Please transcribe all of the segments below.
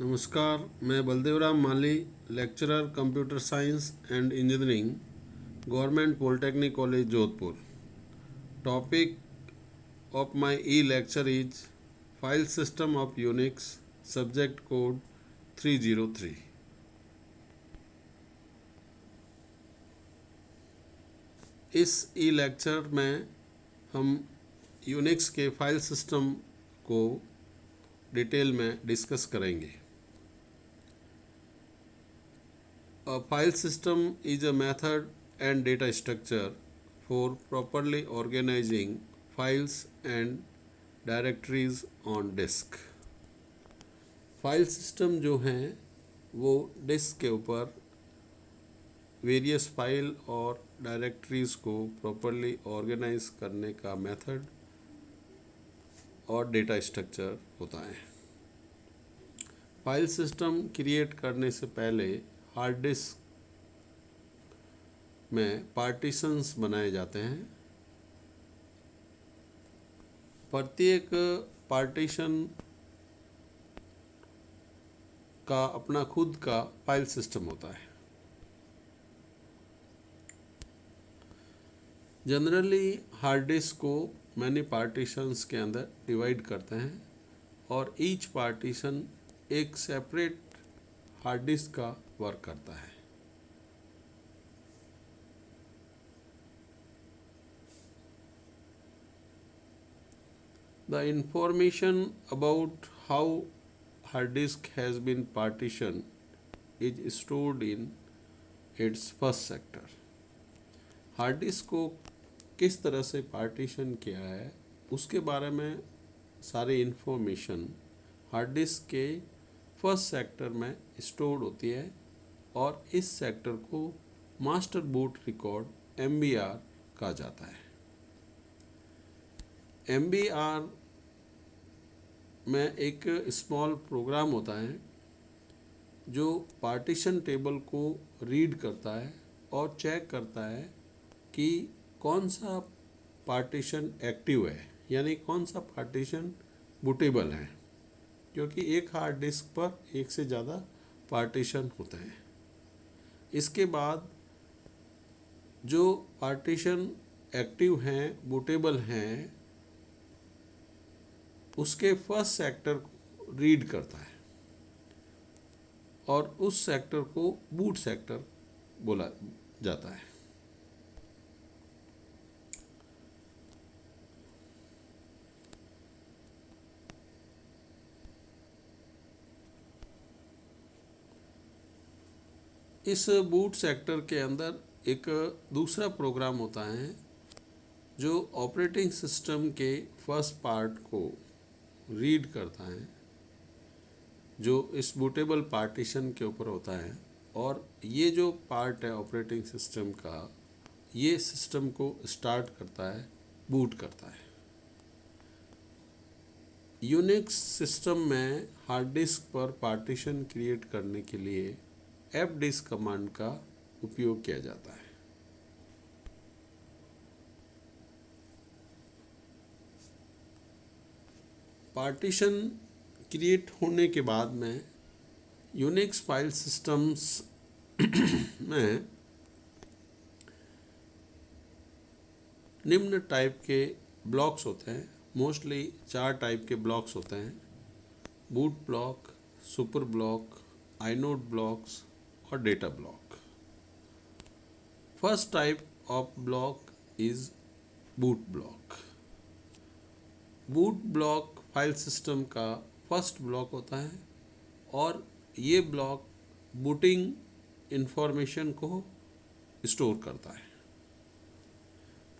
नमस्कार, मैं Baldevram Mali, lecturer computer science and engineering, government polytechnic college Jodhpur. Topic of my e lecture is file system of Unix, subject code 303। इस e lecture में हम Unix के file system को detail में discuss करेंगे। A file system is a method and data structure for properly organizing files and directories on disk। File system जो हैं वो डिस्क के ऊपर वेरियस फाइल और डायरेक्टरीज को प्रॉपरली ऑर्गेनाइज करने का मेथड और डेटा स्ट्रक्चर होता है। फाइल सिस्टम क्रिएट करने से पहले हार्ड डिस्क में पार्टीशंस बनाए जाते हैं। प्रत्येक पार्टीशन का अपना खुद का फाइल सिस्टम होता है। जनरली हार्ड डिस्क को मैनी पार्टीशंस के अंदर डिवाइड करते हैं और ईच पार्टीशन एक सेपरेट हार्ड डिस्क का वर्क करता है। The information about how hard disk has been partitioned is stored in its first sector। Hard disk को किस तरह से पार्टीशन किया है उसके बारे में सारी इन्फॉर्मेशन हार्ड डिस्क के फर्स्ट सेक्टर में स्टोर्ड होती है और इस सेक्टर को मास्टर बूट रिकॉर्ड MBR कहा जाता है। MBR में एक स्मॉल प्रोग्राम होता है जो पार्टीशन टेबल को रीड करता है और चेक करता है कि कौन सा पार्टीशन एक्टिव है, यानी कौन सा पार्टीशन बूटेबल है, क्योंकि एक हार्ड डिस्क पर एक से ज़्यादा पार्टीशन होते हैं। इसके बाद जो पार्टीशन एक्टिव हैं, बूटेबल हैं, उसके फर्स्ट सेक्टर को रीड करता है और उस सेक्टर को बूट सेक्टर बोला जाता है। इस बूट सेक्टर के अंदर एक दूसरा प्रोग्राम होता है जो ऑपरेटिंग सिस्टम के फर्स्ट पार्ट को रीड करता है, जो इस बूटेबल पार्टीशन के ऊपर होता है, और ये जो पार्ट है ऑपरेटिंग सिस्टम का, ये सिस्टम को स्टार्ट करता है, बूट करता है। यूनिक्स सिस्टम में हार्ड डिस्क पर पार्टीशन क्रिएट करने के लिए fdisk कमांड का उपयोग किया जाता है। पार्टीशन क्रिएट होने के बाद में यूनिक्स फाइल सिस्टम्स में निम्न टाइप के ब्लॉक्स होते हैं। मोस्टली 4 टाइप के ब्लॉक्स होते हैं: boot block, super block, inode blocks और data block. First type of block is boot block. Boot block file system का फर्स्ट ब्लॉक होता है और ये ब्लॉक बूटिंग इंफॉर्मेशन को स्टोर करता है।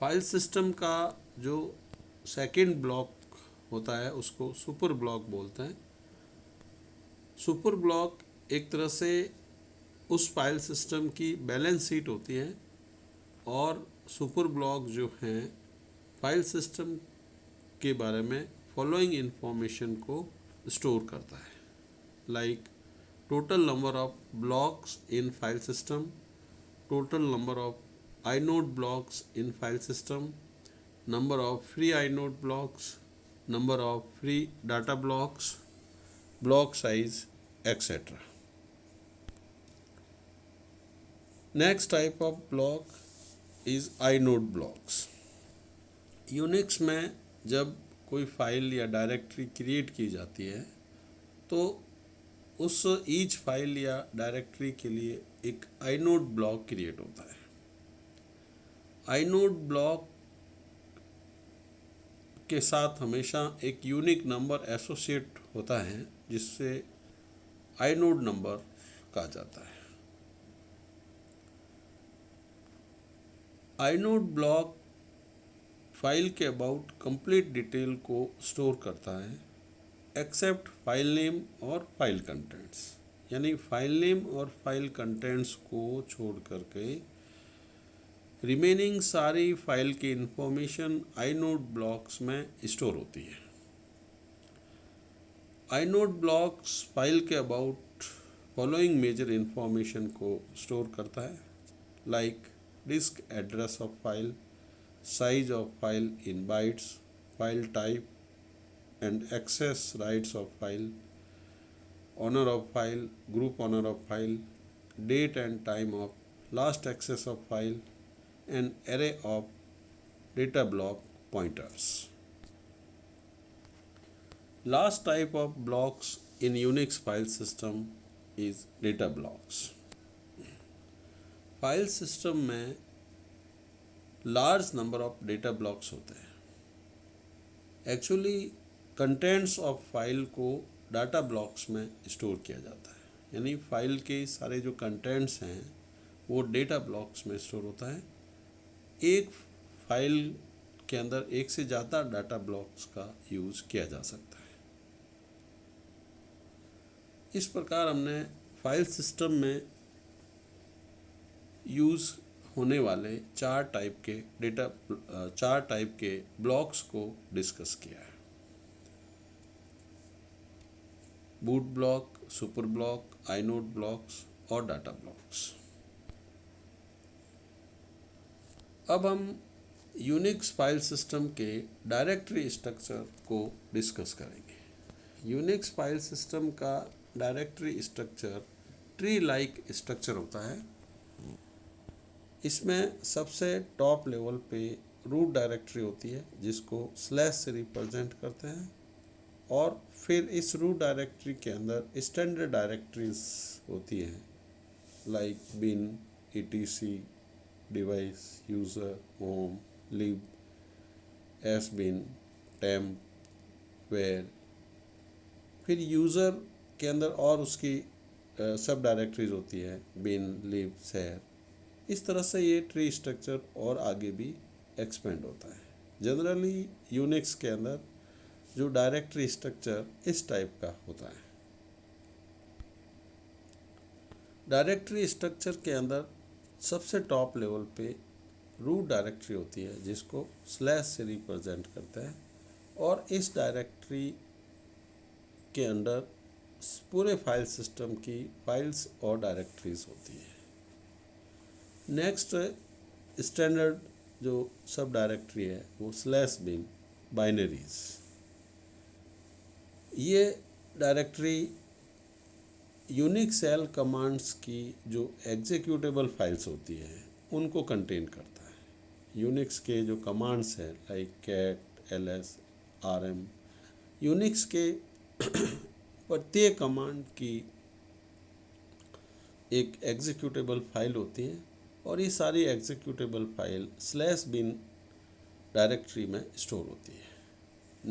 फाइल सिस्टम का जो सेकंड ब्लॉक होता है उसको सुपर ब्लॉक बोलते हैं। सुपर ब्लॉक एक तरह से उस फाइल सिस्टम की बैलेंस शीट होती है और सुपर ब्लॉक जो हैं फाइल सिस्टम के बारे में फॉलोइंग इंफॉर्मेशन को स्टोर करता है, like total number of blocks in file system, total number of inode blocks in file system, number of free inode blocks, number of free data blocks, block size etc. Next type of block is inode blocks. Unix में जब कोई file या directory create की जाती है तो उस each file या डायरेक्टरी के लिए एक आइनोड ब्लॉक क्रिएट होता है। आइनोड ब्लॉक के साथ हमेशा एक यूनिक नंबर एसोसिएट होता है जिससे आइनोड नंबर कहा जाता है। आइनोड ब्लॉक फाइल के अबाउट कंप्लीट डिटेल को स्टोर करता है एक्सेप्ट फाइल नेम और फाइल कंटेंट्स, यानी फाइल नेम और फाइल कंटेंट्स को छोड़ करके रिमेनिंग सारी फाइल की इंफॉर्मेशन आइनोड ब्लॉक्स में स्टोर होती है। आइनोड ब्लॉक्स फाइल के अबाउट फॉलोइंग मेजर इंफॉर्मेशन को स्टोर करता है, like disk address of file, size of file in bytes, file type and access rights of file, owner of file, group owner of file, date and time of last access of file, and array of data block pointers. Last type of blocks in Unix file system is data blocks. File system में large number of data blocks होते हैं। Actually contents of file को data blocks में store किया जाता है, यानी file के सारे जो कंटेंट्स हैं वो डेटा ब्लॉक्स में स्टोर होता है। एक फाइल के अंदर एक से ज़्यादा डाटा ब्लॉक्स का यूज़ किया जा सकता है। इस प्रकार हमने फाइल सिस्टम में यूज़ होने वाले चार टाइप के ब्लॉक्स को डिस्कस किया है। Boot block, super block, inode blocks और डाटा ब्लॉक्स। अब हम यूनिक्स फाइल सिस्टम के डायरेक्टरी स्ट्रक्चर को डिस्कस करेंगे। यूनिक्स फाइल सिस्टम का directory structure tree like structure होता है। इसमें सबसे टॉप लेवल पे रूट डायरेक्टरी होती है जिसको स्लैश से रिप्रेजेंट करते हैं, और फिर इस रूट डायरेक्टरी के अंदर स्टैंडर्ड डायरेक्टरीज होती हैं like bin, etc, device, user, home, lib, S bin, temp, var. फिर यूज़र के अंदर और उसकी सब डायरेक्टरीज होती है बिन, लिब, शेयर। इस तरह से ये ट्री स्ट्रक्चर और आगे भी एक्सपेंड होता है। जनरली यूनिक्स के अंदर जो डायरेक्टरी स्ट्रक्चर इस टाइप का होता है। डायरेक्टरी स्ट्रक्चर के अंदर सबसे टॉप लेवल पे रूट डायरेक्टरी होती है जिसको स्लैश से रिप्रेजेंट करते हैं, और इस डायरेक्टरी के अंदर पूरे फाइल सिस्टम की फाइल्स और डायरेक्टरीज होती है। नेक्स्ट स्टैंडर्ड जो सब डायरेक्टरी है वो स्लैश बिन बाइनरीज। ये डायरेक्टरी यूनिक सेल कमांड्स की जो एग्जीक्यूटेबल फाइल्स होती हैं उनको कंटेन करता है। यूनिक्स के जो कमांड्स हैं like cat, ls, rm, Unix के प्रत्येक कमांड की एक एग्जीक्यूटेबल फाइल होती है, और ये सारी executable file slash bin directory में स्टोर होती है।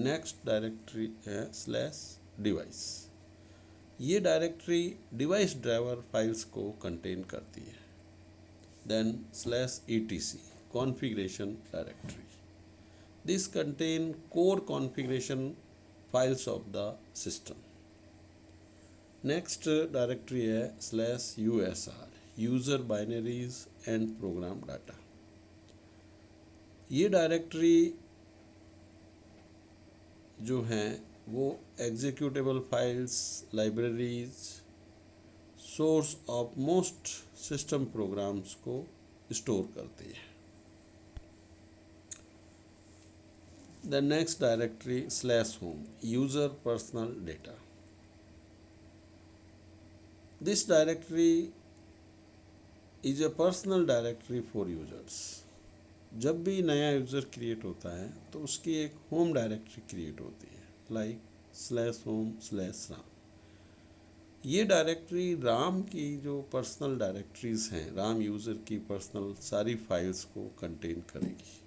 नेक्स्ट डायरेक्टरी है स्लैश डिवाइस। ये डायरेक्टरी डिवाइस ड्राइवर फाइल्स को कंटेन करती है। Then slash etc configuration directory, this contain core configuration files of the system. Next directory है slash usr user binaries and program data. ये directory जो हैं वो executable files, libraries, source of most system programs को store करती है। The next directory slash home user personal data. This directory is a personal directory for users. जब भी नया यूज़र क्रिएट होता है तो उसकी एक होम डायरेक्टरी क्रिएट होती है, लाइक /home/ram। ये डायरेक्टरी राम की जो पर्सनल डायरेक्टरीज हैं, राम यूज़र की पर्सनल सारी फाइल्स को कंटेन करेगी।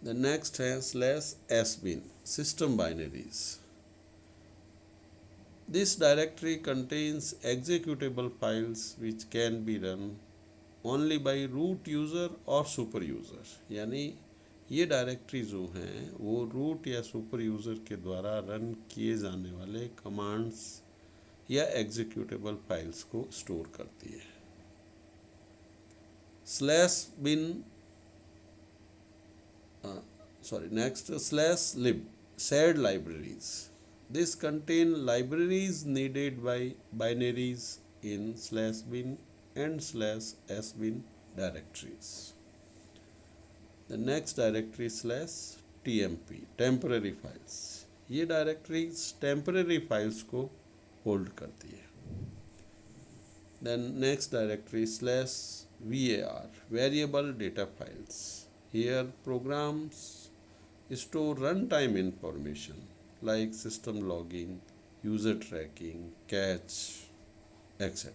द नेक्स्ट है /sbin system binaries. This directory contains executable files which can be run only by root user और सुपर यूज़र। यानी ये डायरेक्टरी जो हैं वो रूट या सुपर यूज़र के द्वारा रन किए जाने वाले कमांड्स या एग्जीक्यूटेबल फाइल्स को स्टोर करती है। /bin next /lib shared libraries. This contain libraries needed by binaries in /bin and /sbin directories. The next directory /tmp temporary files। ये डायरेक्टरीज टेम्पररी फाइल्स को होल्ड करती है। Then next directory /var variable data files। Here programs store runtime information like system logging, user tracking, cache, etc.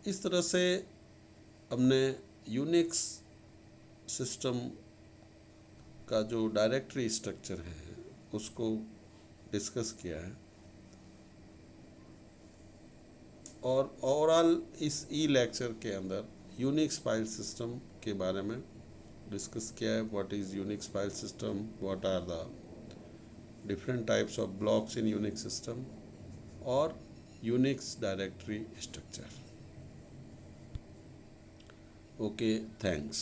इस तरह से हमने Unix system का जो डायरेक्टरी स्ट्रक्चर है उसको डिस्कस किया है, और ओवरऑल इस ई लेक्चर के अंदर यूनिक्स फाइल सिस्टम के बारे में डिस्कस किया है। What is Unix file system, what are the different types of blocks in Unix system, और Unix directory structure. Okay, thanks.